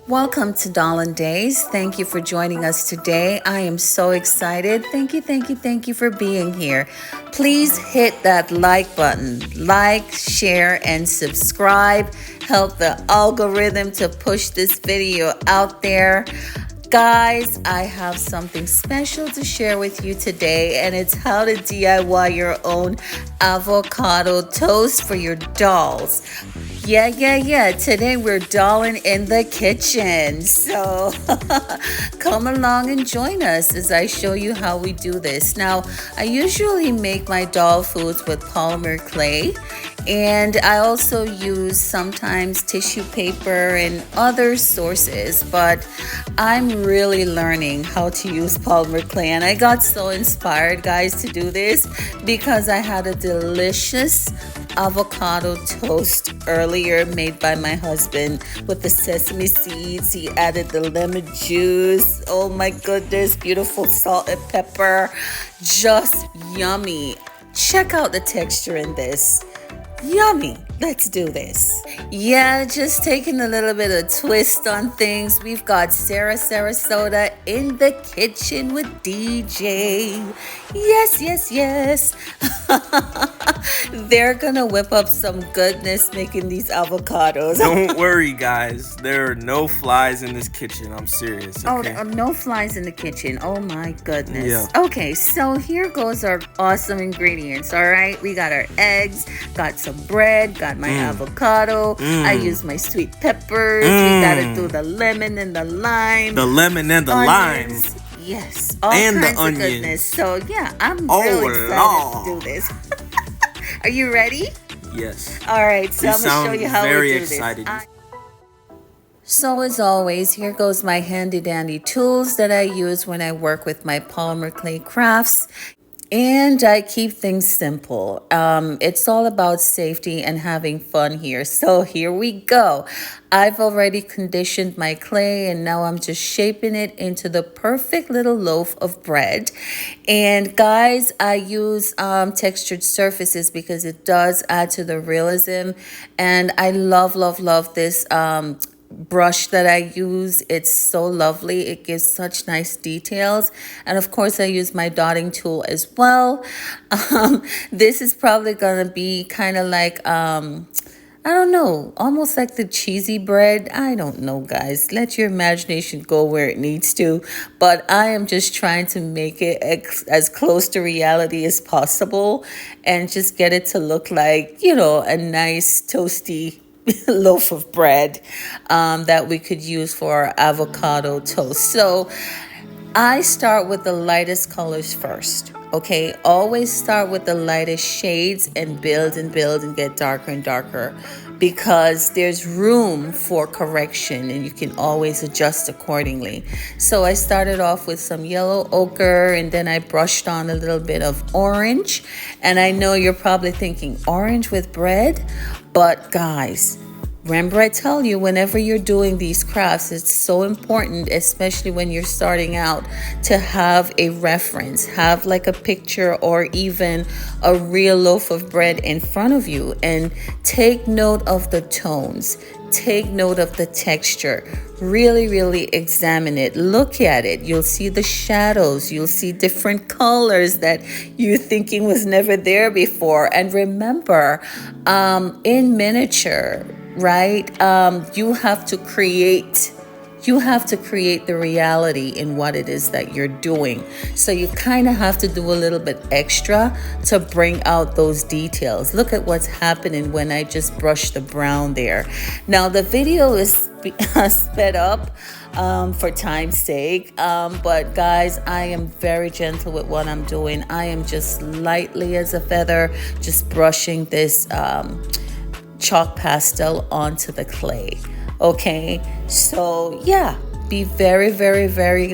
Welcome to Doll Days. Thank you for joining us today. I am so excited. Thank you for being here. Please hit that like button. Like, share, and subscribe. Help the algorithm to push this video out there. Guys, I have something special to share with you today, and it's how to DIY your own avocado toast for your dolls. Yeah. Today we're dolling in the kitchen. So come along and join us as I show you how we do this. Now, I usually make my doll foods with polymer clay. And I also use sometimes tissue paper and other sources, but I'm really learning how to use polymer clay. And I got so inspired, guys, to do this because I had a delicious avocado toast earlier made by my husband with the sesame seeds. He added the lemon juice. Oh my goodness, beautiful salt and pepper. Just yummy. Check out the texture in this. Yummy. Let's do this. Yeah, just taking a little bit of twist on things. We've got Sarah Sarasota in the kitchen with DJ. Yes. They're gonna whip up some goodness making these avocados. Don't worry, guys. There are no flies in this kitchen. I'm serious. Okay? Oh, no flies in the kitchen. Oh my goodness. Yeah. Okay, so here goes our awesome ingredients. All right, we got our eggs, got some bread, got my avocado. I use my sweet peppers. We gotta do the lemon and the lime. The lemon and the onions. lime. Yes, all And the kinds of onions. goodness. So yeah, I'm really excited to do this. Are you ready? Yes. All right, so You I'm gonna show sound you how very we do excited. this. So as always, here goes my handy dandy tools that I use when I work with my polymer clay crafts. And I keep things simple. It's all about safety and having fun here. So here we go. I've already conditioned my clay and now I'm just shaping it into the perfect little loaf of bread. And guys, I use textured surfaces because it does add to the realism. And I love this brush that I use. It's so lovely. It gives such nice details. And of course I use my dotting tool as well. This is probably gonna be kind of like I don't know, almost like the cheesy bread. I don't know, guys. Let your imagination go where it needs to. But I am just trying to make it as close to reality as possible and just get it to look like, a nice toasty loaf of bread that we could use for our avocado toast. So I start with the lightest colors first. Okay, always start with the lightest shades and build and get darker and darker because there's room for correction and you can always adjust accordingly. So I started off with some yellow ochre and then I brushed on a little bit of orange. And I know you're probably thinking, orange with bread? But guys, remember I tell you, whenever you're doing these crafts, it's so important, especially when you're starting out, to have a reference, have like a picture or even a real loaf of bread in front of you and take note of the tones, take note of the texture, really examine it, look at it. You'll see the shadows, you'll see different colors that you're thinking was never there before. And remember, in miniature, right? You have to create the reality in what it is that you're doing. So you kind of have to do a little bit extra to bring out those details. Look at what's happening when I just brush the brown there. Now the video is sped up for time's sake, but guys, I am very gentle with what I'm doing. I am just lightly as a feather, just brushing this chalk pastel onto the clay. Okay, so yeah, be very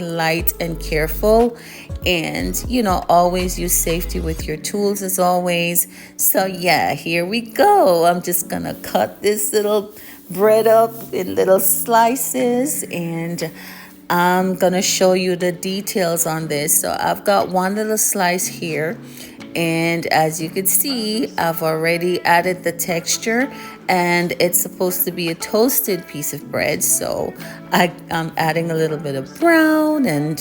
light and careful, and always use safety with your tools as always. So yeah, here we go. I'm just gonna cut this little bread up in little slices and I'm gonna show you the details on this. So I've got one little slice here. And as you can see, I've already added the texture and it's supposed to be a toasted piece of bread. So I'm adding a little bit of brown and,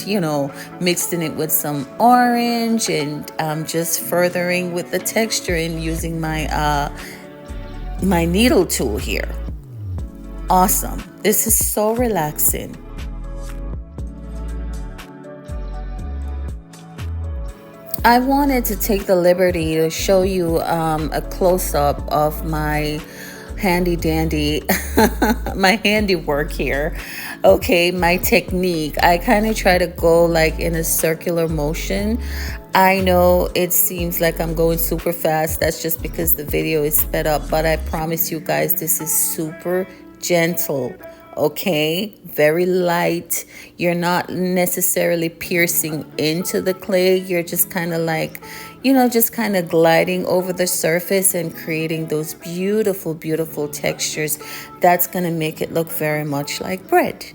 mixing it with some orange, and just furthering with the texture and using my needle tool here. Awesome. This is so relaxing. I wanted to take the liberty to show you a close-up of my handy dandy, my handiwork here. Okay, my technique. I kind of try to go like in a circular motion. I know it seems like I'm going super fast. That's just because the video is sped up, but I promise you guys, this is super gentle. Okay, very light. You're not necessarily piercing into the clay. You're just kind of like, just kind of gliding over the surface and creating those beautiful, beautiful textures. That's going to make it look very much like bread.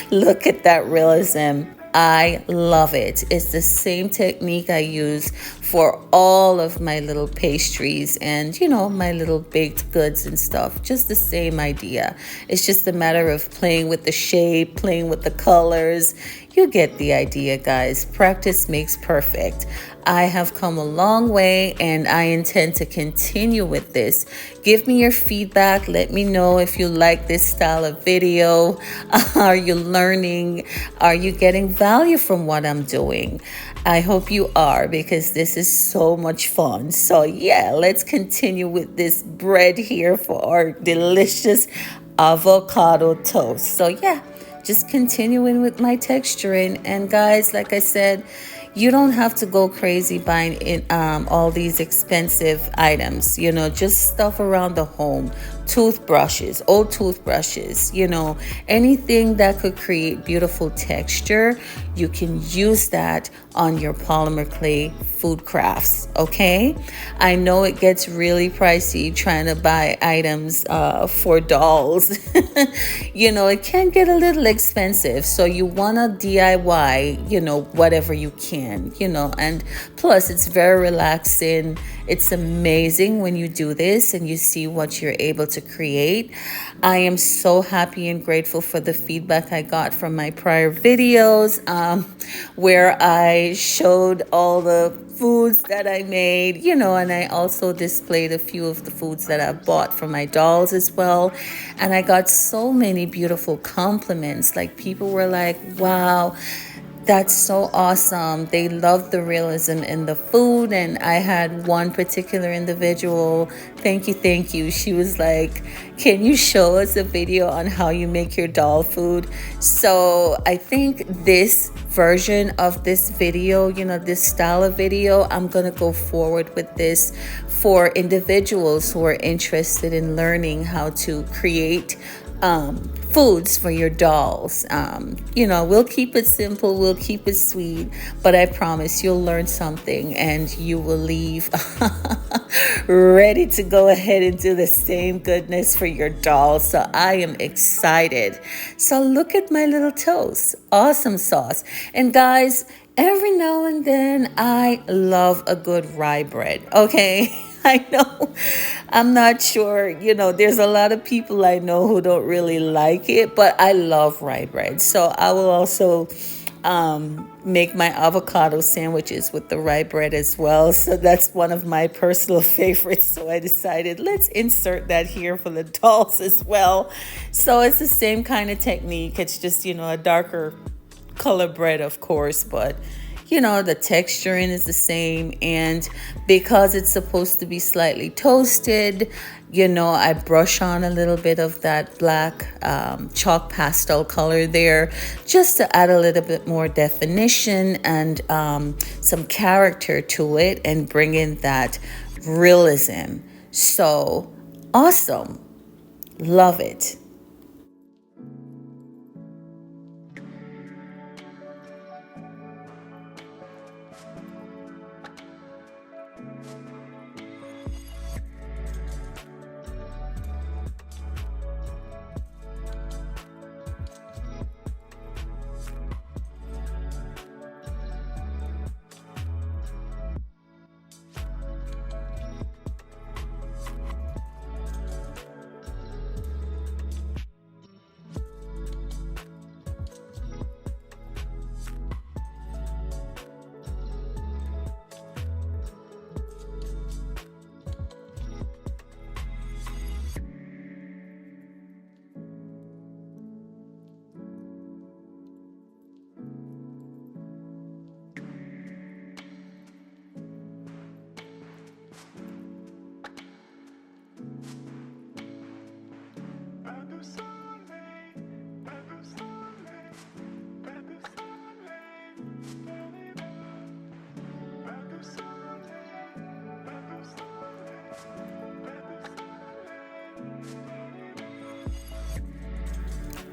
Look at that realism. I love it. It's the same technique I use for all of my little pastries and, my little baked goods and stuff. Just the same idea. It's just a matter of playing with the shape, playing with the colors. You get the idea, guys. Practice makes perfect. I have come a long way and I intend to continue with this. Give me your feedback. Let me know if you like this style of video. Are you learning? Are you getting value from what I'm doing? I hope you are, because this is so much fun. So yeah, let's continue with this bread here for our delicious avocado toast. So yeah, just continuing with my texturing. And guys, like I said, you don't have to go crazy buying all these expensive items, just stuff around the home, toothbrushes, old toothbrushes, anything that could create beautiful texture. You can use that on your polymer clay food crafts, okay? I know it gets really pricey trying to buy items for dolls. It can get a little expensive. So you want to DIY, whatever you can, and plus it's very relaxing. It's amazing when you do this and you see what you're able to create. I am so happy and grateful for the feedback I got from my prior videos, where I showed all the foods that I made, and I also displayed a few of the foods that I bought for my dolls as well. And I got so many beautiful compliments. Like, people were like, wow, that's so awesome. They loved the realism in the food. And I had one particular individual, thank you. She was like, can you show us a video on how you make your doll food? So I think this version of this video, this style of video, I'm going to go forward with this for individuals who are interested in learning how to create foods for your dolls. We'll keep it simple, we'll keep it sweet, but I promise you'll learn something and you will leave ready to go ahead and do the same goodness for your dolls. So I am excited. So look at my little toast. Awesome sauce. And guys, every now and then I love a good rye bread, okay? I know, I'm not sure, there's a lot of people I know who don't really like it, but I love rye bread. So I will also make my avocado sandwiches with the rye bread as well. So that's one of my personal favorites. So I decided, let's insert that here for the dolls as well. So it's the same kind of technique. It's just, a darker color bread, of course, but the texturing is the same. And because it's supposed to be slightly toasted, I brush on a little bit of that black chalk pastel color there, just to add a little bit more definition and some character to it and bring in that realism. So awesome. Love it.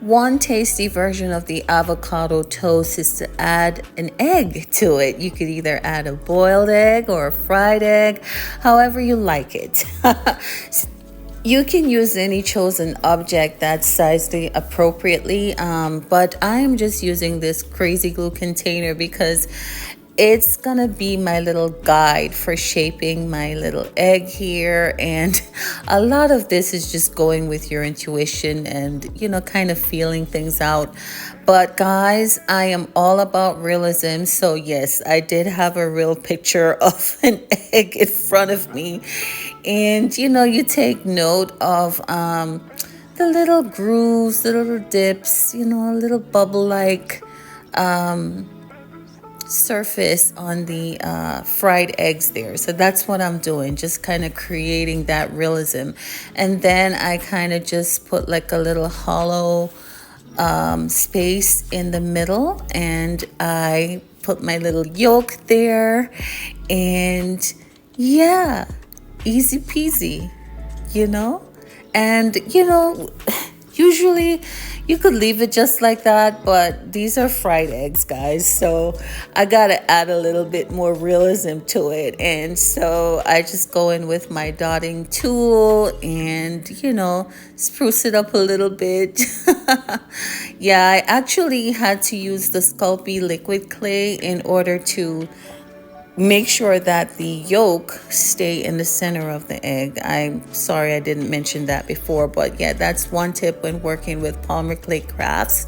One tasty version of the avocado toast is to add an egg to it. You could either add a boiled egg or a fried egg, however you like it. You can use any chosen object that's sized appropriately, but I'm just using this crazy glue container because it's gonna be my little guide for shaping my little egg here. And a lot of this is just going with your intuition and, kind of feeling things out. But guys, I am all about realism. So yes, I did have a real picture of an egg in front of me. And you take note of the little grooves, the little dips, a little bubble like surface on the fried eggs there. So that's what I'm doing, just kind of creating that realism. And then I kind of just put like a little hollow space in the middle, and I put my little yolk there, and yeah, easy peasy, you know? And, usually you could leave it just like that, but these are fried eggs, guys. So I gotta add a little bit more realism to it. And so I just go in with my dotting tool and, spruce it up a little bit. Yeah, I actually had to use the Sculpey liquid clay in order to make sure that the yolk stay in the center of the egg. I'm sorry I didn't mention that before, but yeah, that's one tip when working with Polymer clay crafts.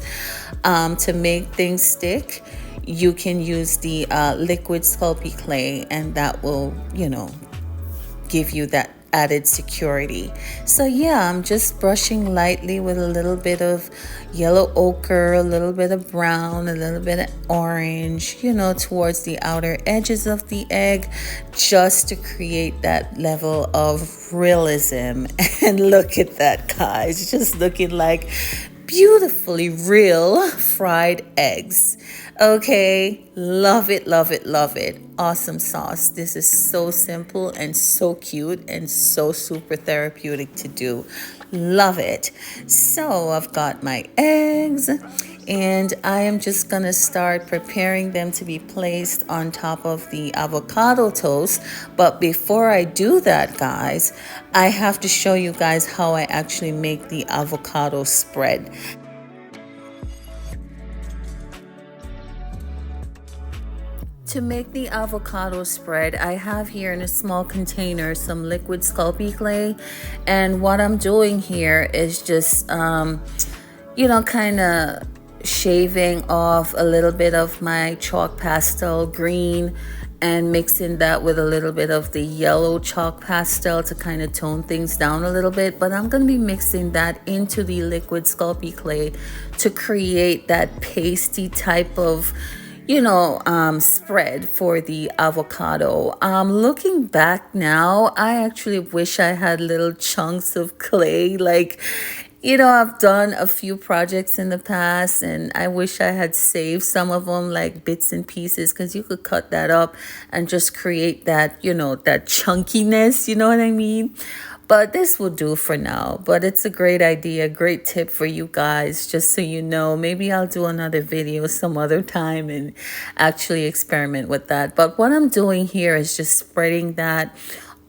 To make things stick, you can use the liquid Sculpey clay, and that will, give you that added security. So yeah, I'm just brushing lightly with a little bit of yellow ochre, a little bit of brown, a little bit of orange, towards the outer edges of the egg, just to create that level of realism. And look at that, guys, just looking like beautifully real fried eggs. Okay, love it, love it, love it. Awesome sauce. This is so simple and so cute and so super therapeutic to do. Love it. So I've got my eggs, and I am just gonna start preparing them to be placed on top of the avocado toast. But before I do that, guys, I have to show you guys how I actually make the avocado spread. To make the avocado spread, I have here in a small container some liquid Sculpey clay. And what I'm doing here is just, kind of shaving off a little bit of my chalk pastel green and mixing that with a little bit of the yellow chalk pastel to kind of tone things down a little bit. But I'm going to be mixing that into the liquid Sculpey clay to create that pasty type of spread for the avocado. Looking back now, I actually wish I had little chunks of clay. Like, I've done a few projects in the past, and I wish I had saved some of them, like bits and pieces, because you could cut that up and just create that, that chunkiness, you know what I mean? But this will do for now. But it's a great idea, great tip for you guys, just so you know. Maybe I'll do another video some other time and actually experiment with that. But what I'm doing here is just spreading that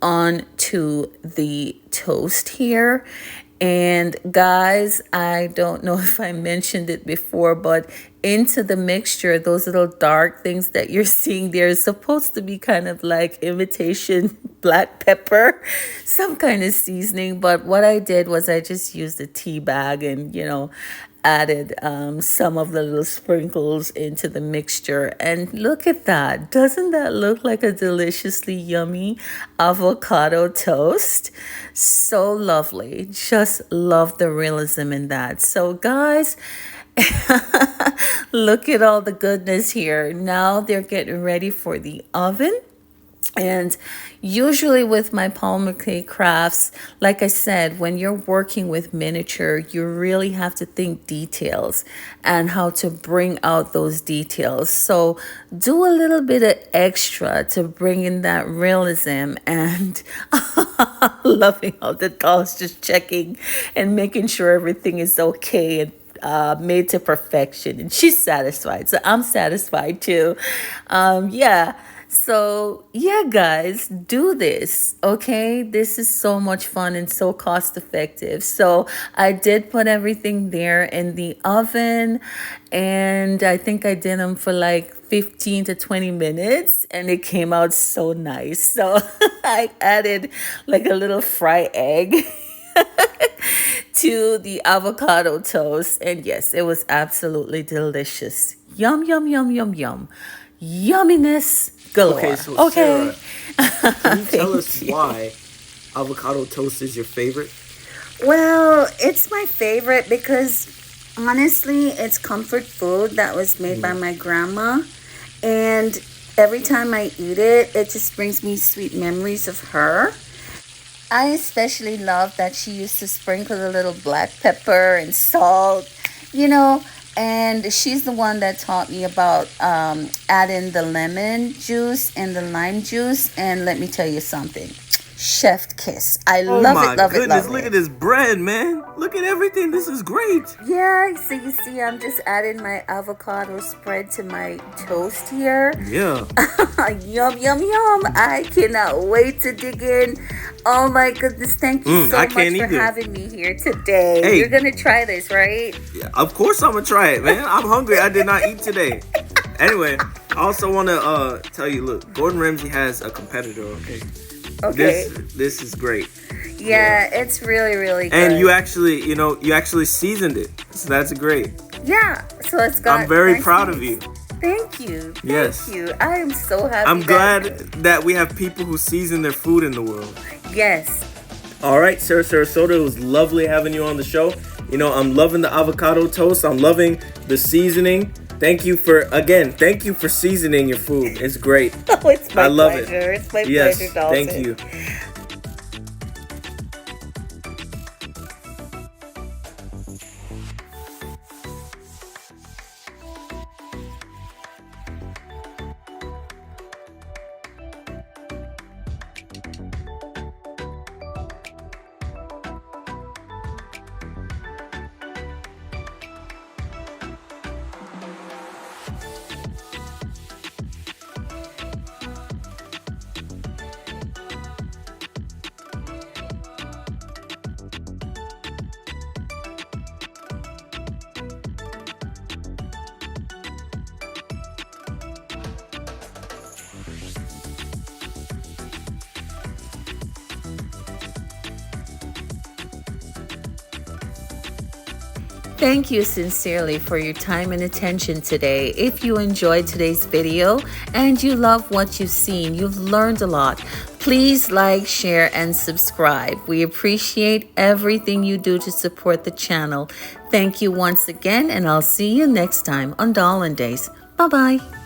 onto the toast here. And guys, I don't know if I mentioned it before, but into the mixture, those little dark things that you're seeing there is supposed to be kind of like imitation black pepper, some kind of seasoning. But what I did was I just used a tea bag and, added some of the little sprinkles into the mixture. And look at that. Doesn't that look like a deliciously yummy avocado toast? So lovely. Just love the realism in that. So guys, look at all the goodness here. Now they're getting ready for the oven. And usually with my Polymer clay crafts, like I said, when you're working with miniature, you really have to think details and how to bring out those details. So do a little bit of extra to bring in that realism. And loving how the doll's just checking and making sure everything is okay. And made to perfection, and she's satisfied, so I'm satisfied too. Yeah. So, yeah, guys, do this, okay? This is so much fun and so cost effective. So, I did put everything there in the oven, and I think I did them for like 15 to 20 minutes, and it came out so nice. So, I added like a little fried egg to the avocado toast, and yes, it was absolutely delicious. Yum, yum, yum, yum, yum. Yumminess Okay, galore. so Okay. Sarah, can you tell us Thank you. why avocado toast is your favorite? Well, it's my favorite because honestly, it's comfort food that was made by Mm. my grandma. And every time I eat it, it just brings me sweet memories of her. I especially love that she used to sprinkle a little black pepper and salt, you know, and she's the one that taught me about adding the lemon juice and the lime juice. And let me tell you something, chef kiss. I Oh love it, my love it, goodness, love look at it. this bread, man. Look at everything. This is great. Yeah, so you see, I'm just adding my avocado spread to my toast here. Yeah. Yum, yum, yum. I cannot wait to dig in. Oh my goodness, thank you so I much can't for either. having me here today. Hey. You're going to try this, right? Yeah, of course I'm gonna try it, man. I'm hungry. I did not eat today. Anyway, I also want to tell you, look, Gordon Ramsay has a competitor, okay? Okay. This is great. Yeah, it's really, really good. And you actually seasoned it. So that's great. Yeah, so it's got. I'm very nice proud of things. you. Thank you. Thank Yes. you. I am so happy. I'm glad that we have people who season their food in the world. Yes. All right, Sarah Sarasota, it was lovely having you on the show. You know, I'm loving the avocado toast. I'm loving the seasoning. Thank you for seasoning your food. It's great. Oh, it's my I love pleasure. it. It's my Yes, pleasure, Dawson. thank you. Thank you sincerely for your time and attention today. If you enjoyed today's video and you love what you've seen, you've learned a lot, please like, share, and subscribe. We appreciate everything you do to support the channel. Thank you once again, and I'll see you next time on Doll and Days. Bye-bye.